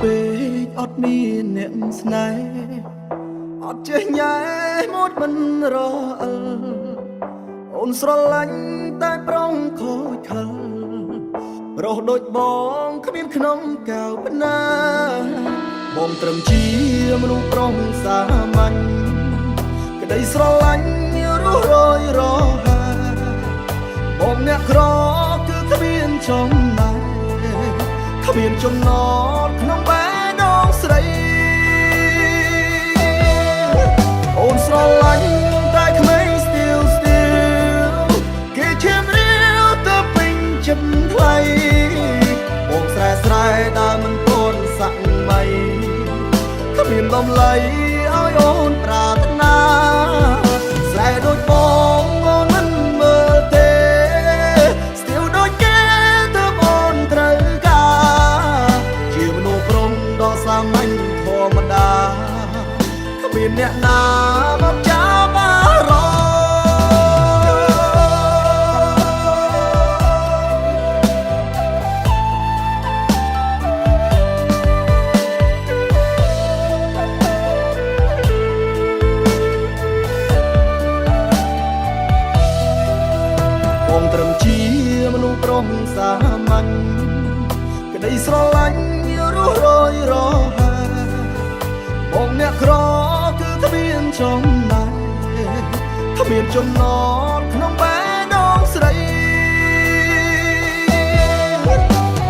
ពេកអត់មានអ្នកស្នេហ៍អត់ចេះញ៉ែម៉ូតមិនរអិលអូនស្រឡាញ់តែប្រងខូចខលរស់ដូចបងគ្មានក្នុងកៅបណាបងត្រឹមជាមនុស្សប្រុសសាមញ្ញក្តីស្រឡាញ់រស់រយរហាបងអ្នកក្រគឺគ្មានចំណែកគ្មានចំណត់ក្នុងបែដងស្រីអូនស្រឡាញ់តែក្មេង still គេឈាមរាវទៅពេញចិត្តថ្លៃបងស្រែស្រែដើមមិនទាន់សាក់មៃគ្មានដំឡៃឲ្យអូនប្រាថ្នាស្រែដូចបងអូនមិនមើលទេ still ដូចគេទៅអូនត្រូវការជាមនុស្សប្រុងដ៏សាមញ្ញធម្មតាគ្មានអ្នកណាមកចាប់អារម្មណ៍បងត្រឹមជាមនុស្សប្រុសសាមញ្ញក្តីស្រឡាញ់រស់រយរហាបងអ្នកក្រគឺគ្មានចំណែកគ្មានចំណត់ក្នុងបែដងស្រី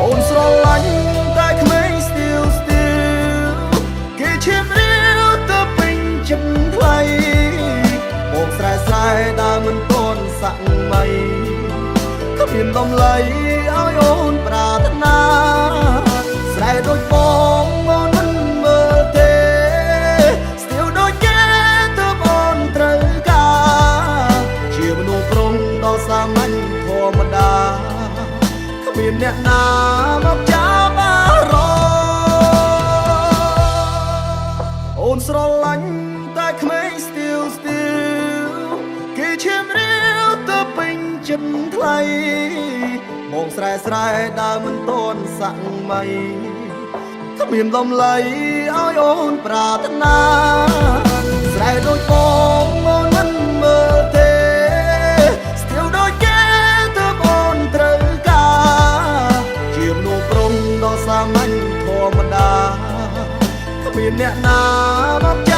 អូនស្រឡាញ់តែក្មេង still គេឈាមរាវទៅពេញចិត្តថ្លៃបងស្រែស្រែដើមមិនទាន់សាក់មៃគ្មានដំឡៃឲ្យអូនប្រាថ្នាស្រែដូចបងអូនមិនមើលទេ still ដូចគេទៅអូនត្រូវការជាមនុស្សប្រុងដ៏សាមញ្ញធម្មតាគ្មានអ្នកណាមកចាប់អារម្មណ៍អូនស្រឡាញ់តែក្មេង still គេឈាមរាវទៅពេញចិត្តថ្លៃបងស្រែស្រែដើមមិនទាន់សាក់មៃគ្មានដំឡៃឲ្យអូនប្រាថ្នាស្រែដូចបងអូនមិនមើលទេ still ដូចគេទៅអូនត្រូវការជាមនុស្សប្រុងដ៏សាមញ្ញធម្មតាគ្មានអ្នកណាមក